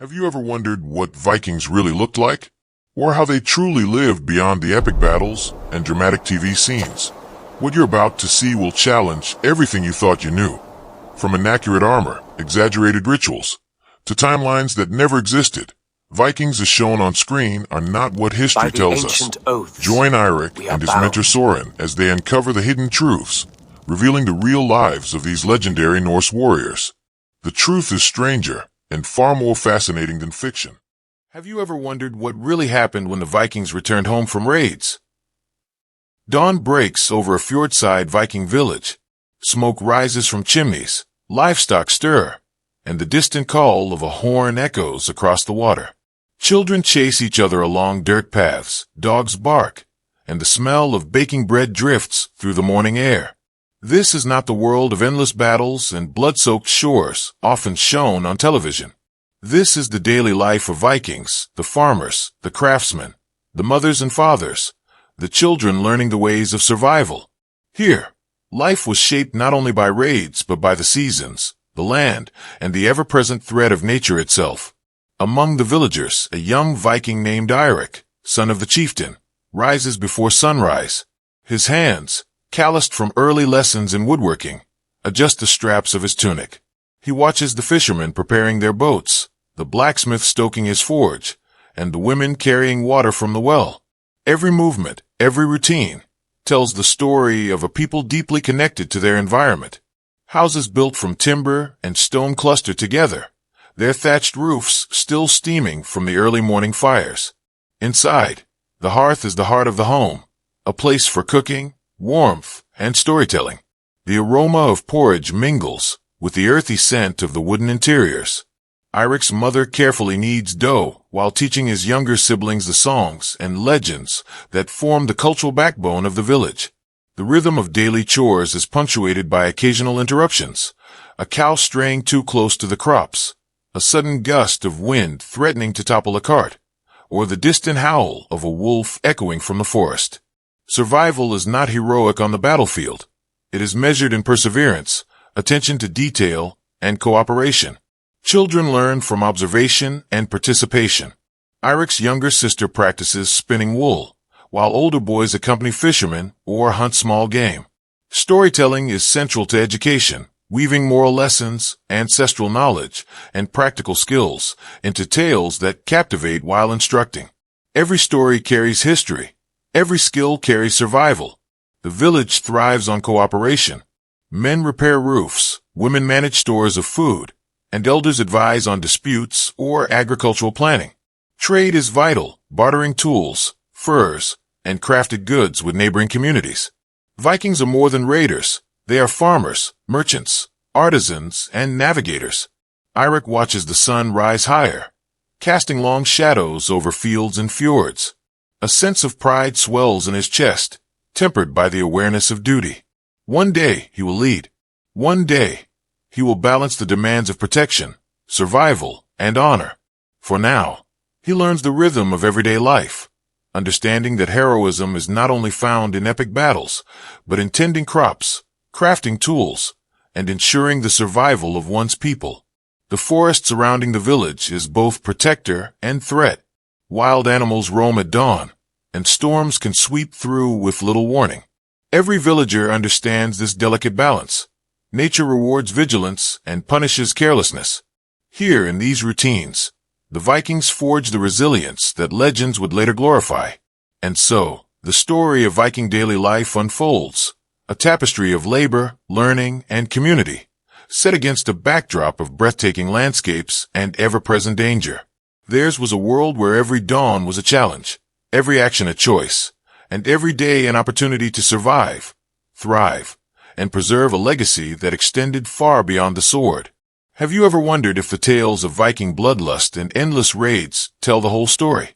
Have you ever wondered what Vikings really looked like? Or how they truly lived beyond the epic battles and dramatic TV scenes? What you're about to see will challenge everything you thought you knew. From inaccurate armor, exaggerated rituals, to timelines that never existed, Vikings as shown on screen are not what history tells us. Join Eirik and his mentor Soren as they uncover the hidden truths, revealing the real lives of these legendary Norse warriors. The truth is stranger and far more fascinating than fiction. Have you ever wondered what really happened when the Vikings returned home from raids? Dawn breaks over a fjordside Viking village. Smoke rises from chimneys, livestock stir, and the distant call of a horn echoes across the water. Children chase each other along dirt paths, dogs bark, and the smell of baking bread drifts through the morning air. This is not the world of endless battles and blood-soaked shores, often shown on television. This is the daily life of Vikings, the farmers, the craftsmen, the mothers and fathers, the children learning the ways of survival. Here, life was shaped not only by raids but by the seasons, the land, and the ever-present threat of nature itself. Among the villagers, a young Viking named Eirik, son of the chieftain, rises before sunrise. His hands, calloused from early lessons in woodworking, adjust the straps of his tunic. He watches the fishermen preparing their boats, the blacksmith stoking his forge, and the women carrying water from the well. Every movement, every routine, tells the story of a people deeply connected to their environment. Houses built from timber and stone cluster together, their thatched roofs still steaming from the early morning fires. Inside, the hearth is the heart of the home, a place for cooking, warmth, and storytelling. The aroma of porridge mingles with the earthy scent of the wooden interiors. Eirik's mother carefully kneads dough while teaching his younger siblings the songs and legends that form the cultural backbone of the village. The rhythm of daily chores is punctuated by occasional interruptions, a cow straying too close to the crops, a sudden gust of wind threatening to topple a cart, or the distant howl of a wolf echoing from the forest. Survival is not heroic on the battlefield. It is measured in perseverance, attention to detail, and cooperation. Children learn from observation and participation. Eirik's younger sister practices spinning wool, while older boys accompany fishermen or hunt small game. Storytelling is central to education, weaving moral lessons, ancestral knowledge, and practical skills into tales that captivate while instructing. Every story carries history. Every skill carries survival. The village thrives on cooperation. Men repair roofs, women manage stores of food, and elders advise on disputes or agricultural planning. Trade is vital, bartering tools, furs, and crafted goods with neighboring communities. Vikings are more than raiders. They are farmers, merchants, artisans, and navigators. Eirik watches the sun rise higher, casting long shadows over fields and fjords. A sense of pride swells in his chest, tempered by the awareness of duty. One day he will lead. One day he will balance the demands of protection, survival, and honor. For now, he learns the rhythm of everyday life, understanding that heroism is not only found in epic battles, but in tending crops, crafting tools, and ensuring the survival of one's people. The forest surrounding the village is both protector and threat. Wild animals roam at dawn, and storms can sweep through with little warning. Every villager understands this delicate balance. Nature rewards vigilance and punishes carelessness. Here in these routines, the Vikings forged the resilience that legends would later glorify. And so, the story of Viking daily life unfolds, a tapestry of labor, learning, and community, set against a backdrop of breathtaking landscapes and ever-present danger. Theirs was a world where every dawn was a challenge, every action a choice, and every day an opportunity to survive, thrive, and preserve a legacy that extended far beyond the sword. Have you ever wondered if the tales of Viking bloodlust and endless raids tell the whole story?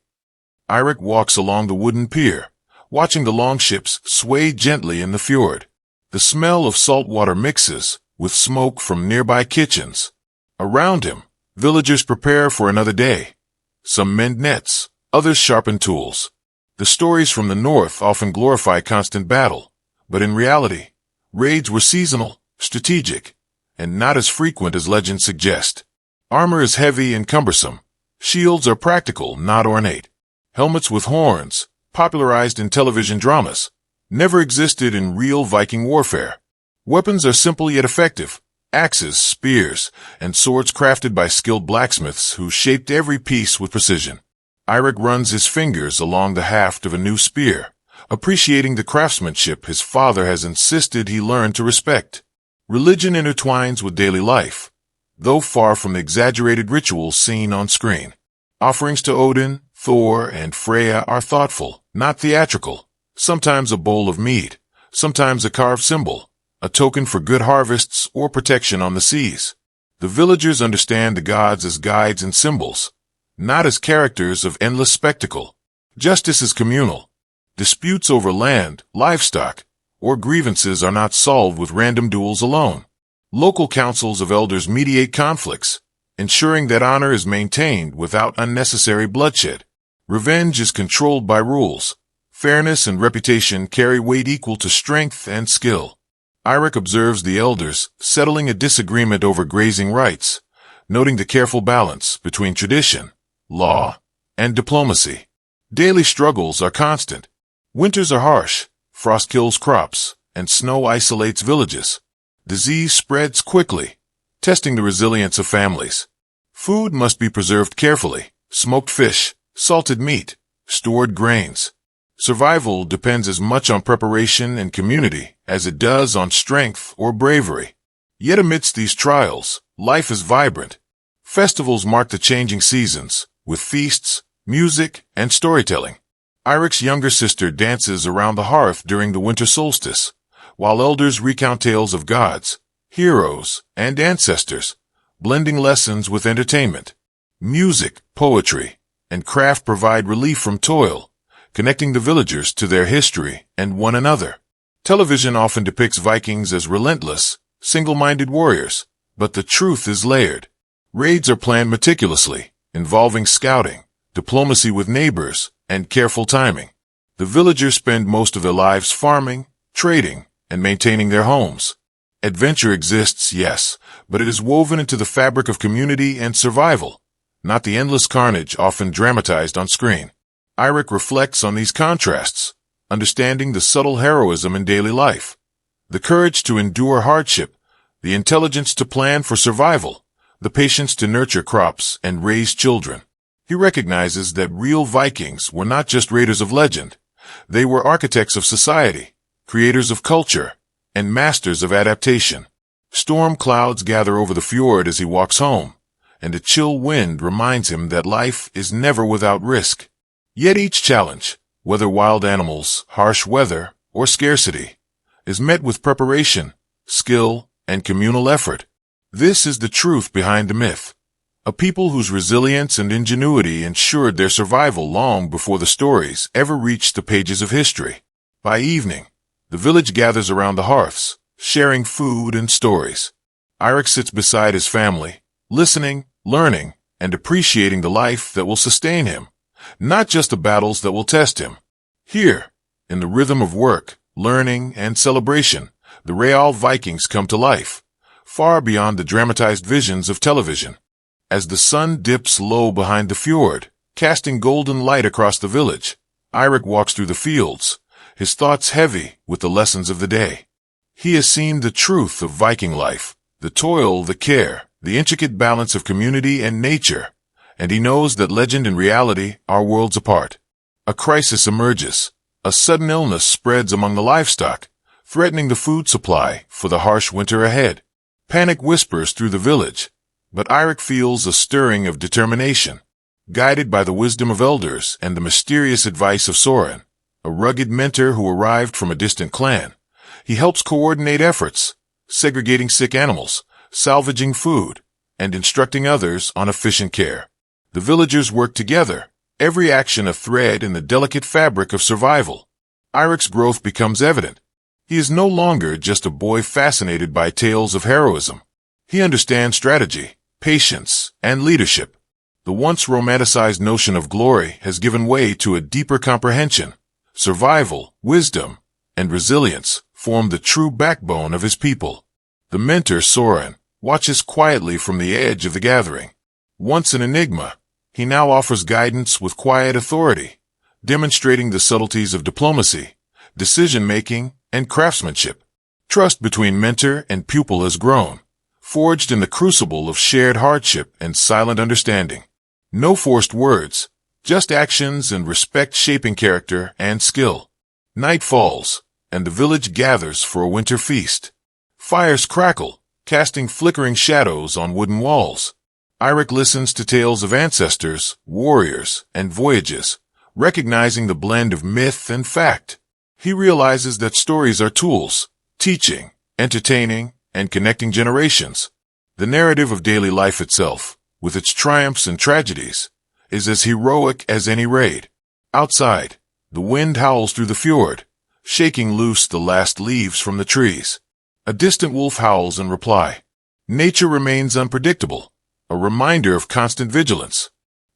Eirik walks along the wooden pier, watching the longships sway gently in the fjord. The smell of salt water mixes with smoke from nearby kitchens. Around him, villagers prepare for another day. Some mend nets, others sharpen tools. The stories from the north often glorify constant battle, but in reality, raids were seasonal, strategic, and not as frequent as legends suggest. Armor is heavy and cumbersome, Shields are practical, not ornate. Helmets with horns, popularized in television dramas, never existed in real Viking warfare. Weapons are simple yet effective. Axes, spears, and swords crafted by skilled blacksmiths who shaped every piece with precision. Eirik runs his fingers along the haft of a new spear, appreciating the craftsmanship his father has insisted he learn to respect. Religion intertwines with daily life, though far from the exaggerated rituals seen on screen. Offerings to Odin, Thor, and Freya are thoughtful, not theatrical. Sometimes a bowl of mead, sometimes a carved symbol, a token for good harvests or protection on the seas. The villagers understand the gods as guides and symbols, not as characters of endless spectacle. Justice is communal. Disputes over land, livestock, or grievances are not solved with random duels alone. Local councils of elders mediate conflicts, ensuring that honor is maintained without unnecessary bloodshed. Revenge is controlled by rules. Fairness and reputation carry weight equal to strength and skill. Eirik observes the elders settling a disagreement over grazing rights, noting the careful balance between tradition, law, and diplomacy. Daily struggles are constant. Winters are harsh, frost kills crops, and snow isolates villages. Disease spreads quickly, testing the resilience of families. Food must be preserved carefully: smoked fish, salted meat, stored grains. Survival depends as much on preparation and community as it does on strength or bravery. Yet amidst these trials, life is vibrant. Festivals mark the changing seasons, with feasts, music, and storytelling. Eirik's younger sister dances around the hearth during the winter solstice, while elders recount tales of gods, heroes, and ancestors, blending lessons with entertainment. Music, poetry, and craft provide relief from toil, connecting the villagers to their history and one another. Television often depicts Vikings as relentless, single-minded warriors, but the truth is layered. Raids are planned meticulously, involving scouting, diplomacy with neighbors, and careful timing. The villagers spend most of their lives farming, trading, and maintaining their homes. Adventure exists, yes, but it is woven into the fabric of community and survival, not the endless carnage often dramatized on screen. Eirik reflects on these contrasts, understanding the subtle heroism in daily life, the courage to endure hardship, the intelligence to plan for survival, the patience to nurture crops and raise children. He recognizes that real Vikings were not just raiders of legend. They were architects of society, creators of culture, and masters of adaptation. Storm clouds gather over the fjord as he walks home, and a chill wind reminds him that life is never without risk. Yet each challenge, whether wild animals, harsh weather, or scarcity, is met with preparation, skill, and communal effort. This is the truth behind the myth. A people whose resilience and ingenuity ensured their survival long before the stories ever reached the pages of history. By evening, the village gathers around the hearths, sharing food and stories. Eirik sits beside his family, listening, learning, and appreciating the life that will sustain him, not just the battles that will test him. Here, in the rhythm of work, learning, and celebration, the real Vikings come to life, far beyond the dramatized visions of television. As the sun dips low behind the fjord, casting golden light across the village, Eirik walks through the fields, his thoughts heavy with the lessons of the day. He has seen the truth of Viking life, the toil, the care, the intricate balance of community and nature, and he knows that legend and reality are worlds apart. A crisis emerges. A sudden illness spreads among the livestock, threatening the food supply for the harsh winter ahead. Panic whispers through the village, but Eirik feels a stirring of determination. Guided by the wisdom of elders and the mysterious advice of Soren, a rugged mentor who arrived from a distant clan, he helps coordinate efforts, segregating sick animals, salvaging food, and instructing others on efficient care. The villagers work together, every action a thread in the delicate fabric of survival. Eirik's growth becomes evident. He is no longer just a boy fascinated by tales of heroism. He understands strategy, patience, and leadership. The once romanticized notion of glory has given way to a deeper comprehension. Survival, wisdom, and resilience form the true backbone of his people. The mentor, Soren, watches quietly from the edge of the gathering. Once an enigma, He now offers guidance with quiet authority, demonstrating the subtleties of diplomacy, decision-making, and craftsmanship. Trust between mentor and pupil has grown, forged in the crucible of shared hardship and silent understanding. No forced words, just actions and respect shaping character and skill. Night falls, and the village gathers for a winter feast. Fires crackle, casting flickering shadows on wooden walls. Eirik listens to tales of ancestors, warriors, and voyages, recognizing the blend of myth and fact. He realizes that stories are tools, teaching, entertaining, and connecting generations. The narrative of daily life itself, with its triumphs and tragedies, is as heroic as any raid. Outside, the wind howls through the fjord, shaking loose the last leaves from the trees. A distant wolf howls in reply. Nature remains unpredictable, a reminder of constant vigilance.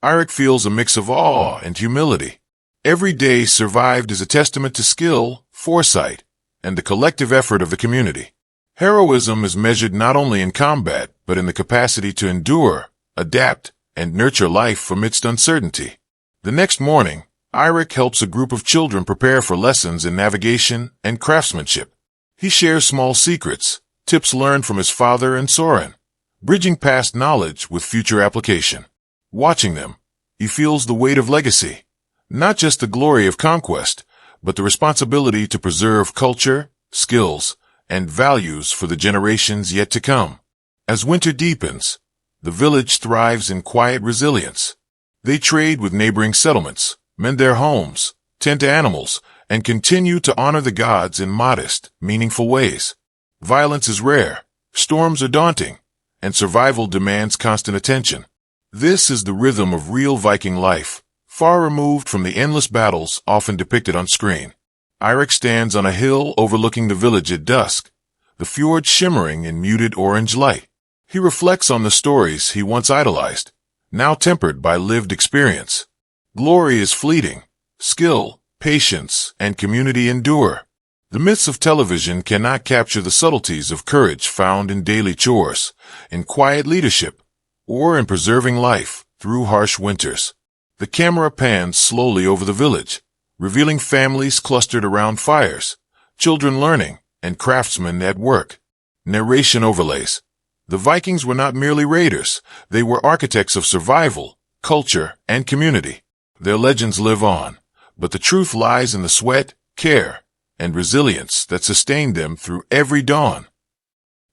Eirik feels a mix of awe and humility. Every day survived is a testament to skill, foresight, and the collective effort of the community. Heroism is measured not only in combat, but in the capacity to endure, adapt, and nurture life amidst uncertainty. The next morning, Eirik helps a group of children prepare for lessons in navigation and craftsmanship. He shares small secrets, tips learned from his father and Soren, bridging past knowledge with future application. Watching them, he feels the weight of legacy, not just the glory of conquest, but the responsibility to preserve culture, skills, and values for the generations yet to come. As winter deepens, the village thrives in quiet resilience. They trade with neighboring settlements, mend their homes, tend to animals, and continue to honor the gods in modest, meaningful ways. Violence is rare, storms are daunting, and survival demands constant attention. This is the rhythm of real Viking life, far removed from the endless battles often depicted on screen. Eirik stands on a hill overlooking the village at dusk, the fjord shimmering in muted orange light. He reflects on the stories he once idolized, now tempered by lived experience. Glory is fleeting. Skill, patience, and community endure. The myths of television cannot capture the subtleties of courage found in daily chores, in quiet leadership, or in preserving life through harsh winters. The camera pans slowly over the village, revealing families clustered around fires, children learning, and craftsmen at work. Narration overlays. The Vikings were not merely raiders, they were architects of survival, culture, and community. Their legends live on, but the truth lies in the sweat, care, and resilience that sustained them through every dawn.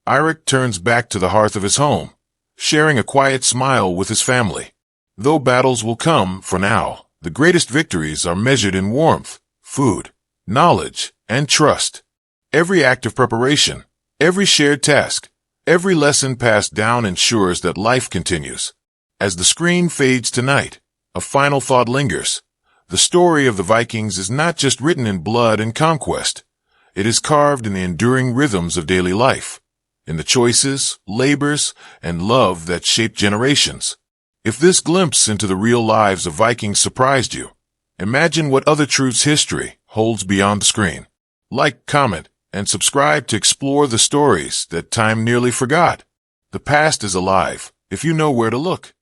Eirik turns back to the hearth of his home, sharing a quiet smile with his family. Though battles will come, for now, the greatest victories are measured in warmth, food, knowledge, and trust. Every act of preparation, every shared task, every lesson passed down ensures that life continues. As the screen fades to night, a final thought lingers. The story of the Vikings is not just written in blood and conquest. It is carved in the enduring rhythms of daily life, in the choices, labors, and love that shape generations. If this glimpse into the real lives of Vikings surprised you, imagine what other truths history holds beyond the screen. Like, comment, and subscribe to explore the stories that time nearly forgot. The past is alive, if you know where to look.